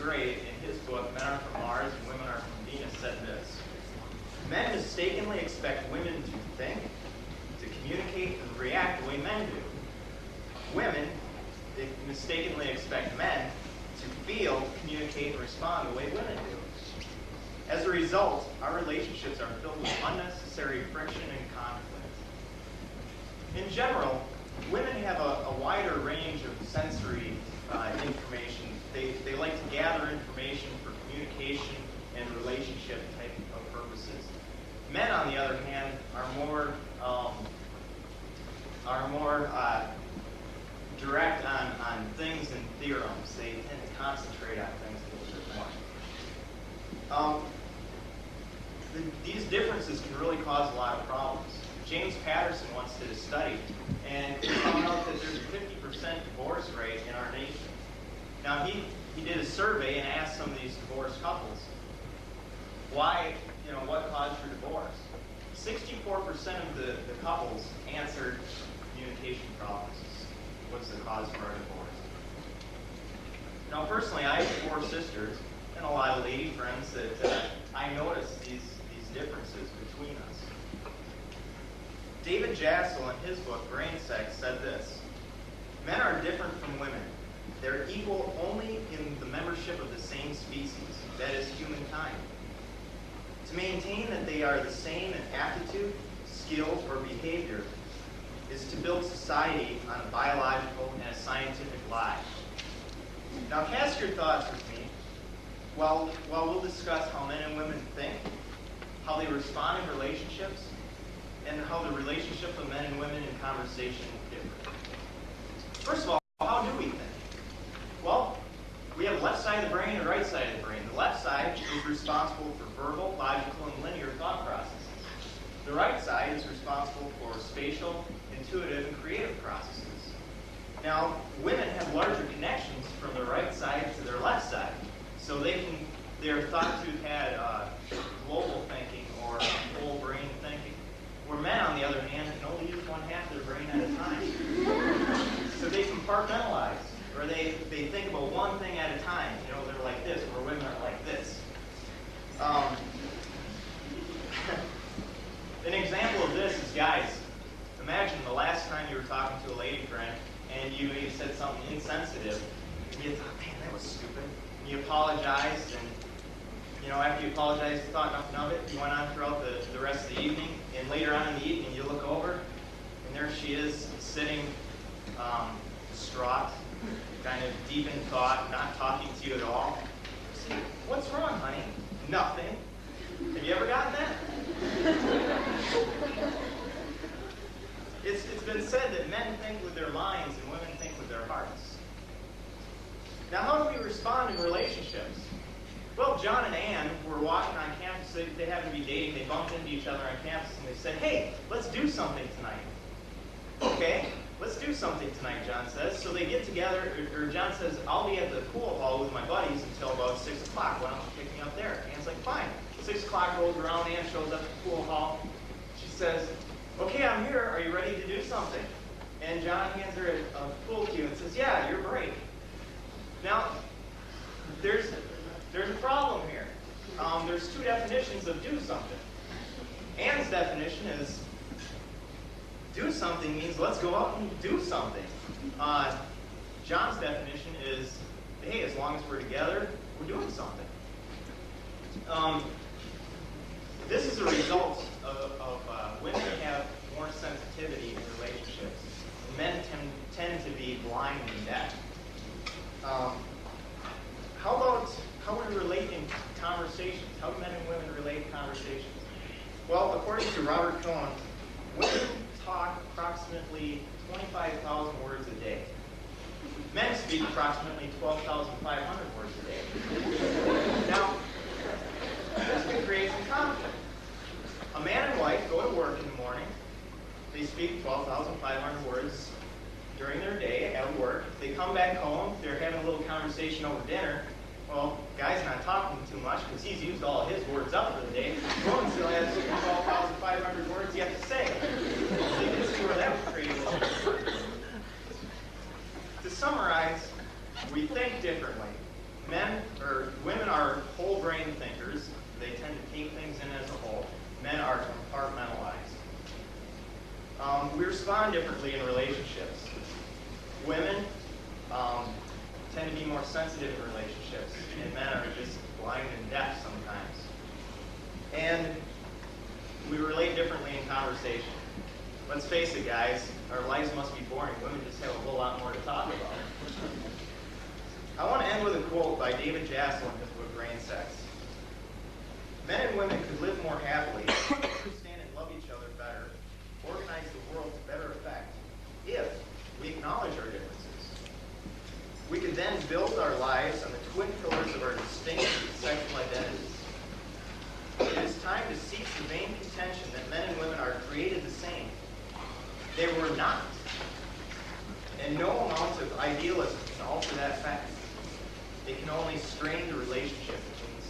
Gray, in his book, Men Are From Mars and Women Are From Venus, said this: men mistakenly expect women to think, to communicate, and react the way men do. Women, they mistakenly expect men to feel, communicate, and respond the way women do. As a result, our relationships are filled with unnecessary friction and conflict. In general, women have a wider range of sensory information. They like to gather information for communication and relationship type of purposes. Men, on the other hand, are more direct on things and theorems. They tend to concentrate on things a little bit more. These differences can really cause a lot of problems. James Patterson once did a study, and he found out that there's a 50% divorce rate in our nation. Now, he did a survey and asked some of these divorced couples, what caused your divorce? 64% of the couples answered communication problems. What's the cause for our divorce? Now, personally, I have 4 sisters and a lot of lady friends that I noticed these differences between us. David Jassel, in his book, Brain Sex, said this: men are different from women. They're equal only in the membership of the same species, that is, humankind. To maintain that they are the same in aptitude, skills, or behavior is to build society on a biological and a scientific lie. Now, cast your thoughts with me while we'll discuss how men and women think, how they respond in relationships, and how the relationship of men and women in conversation differ. First of all, how do we think? Well, we have left side of the brain and right side of the brain. The left side is responsible for verbal, logical, and linear thought processes. The right side is responsible for spatial, intuitive, and creative processes. Now, women have larger connections from their right side to their left side, so they're thought to have had global thinking or whole brain thinking. Where men, on the other hand, can only use one half of their brain at a time. So they compartmentalize, or they think about one thing at a time. They're like this, where women are like this. An example of this is, guys, imagine the last time you were talking to a lady friend and you said something insensitive, and you thought, man, that was stupid. And you apologized, and after you apologized, you thought nothing of it. You went on throughout the rest of the evening, and later on in the evening, you look over, and there she is, sitting distraught, kind of deep in thought, not talking to you at all. You say, what's wrong, honey? Nothing. Have you ever gotten that? It's been said that men think with their minds and women think with their hearts. Now, how do we respond in relationships? Well, John and Ann were walking on campus. They happened to be dating. They bumped into each other on campus, and they said, hey, let's do something tonight. Okay, let's do something tonight, John says. So they get together, or John says, I'll be at the pool hall with my buddies until about 6 o'clock. Why don't you pick me up there? Ann's like, fine. 6 o'clock rolls around. Ann shows up at the pool hall. She says, okay, I'm here. Are you ready to do something? And John hands her a pool cue and says, yeah, you're break. Now, there's a problem here. There's 2 definitions of do something. Ann's definition is do something means let's go out and do something. John's definition is, hey, as long as we're together, we're doing something. This is a result of women have more sensitivity in relationships. Men tend to be blind and deaf. How about how we relate in conversations? How do men and women relate in conversations? Well, according to Robert Cohen, women talk approximately 25,000 words a day. Men speak approximately 12,500 words a day. Now, this can create some conflict. A man and wife go to work in the morning. They speak 12,500 words during their day at work. They come back home. They're having a little conversation over dinner. Well, guy's not talking too much because he's used all of his words up for the day. Woman still has 12,500 words yet to say. So you can see where that would create a little bit. To summarize, we think differently. or women are whole brain thinkers. They tend to take things in as a whole. Men are compartmentalized. We respond differently in relationships. Women tend to be more sensitive in relationships, and men are just blind and deaf sometimes. And we relate differently in conversation. Let's face it, guys, our lives must be boring. Women just have a whole lot more to talk about. I want to end with a quote by David Jassel in his book, Brain Sex. Men and women could live more happily, understand and love each other better, organize the world to better effect, if we acknowledge our differences. We could then build our lives on the twin pillars of our distinct sexual identities. It is time to cease the vain contention that men and women are created the same. They were not. And no amount of idealism can alter that fact. It can only strain the relationship between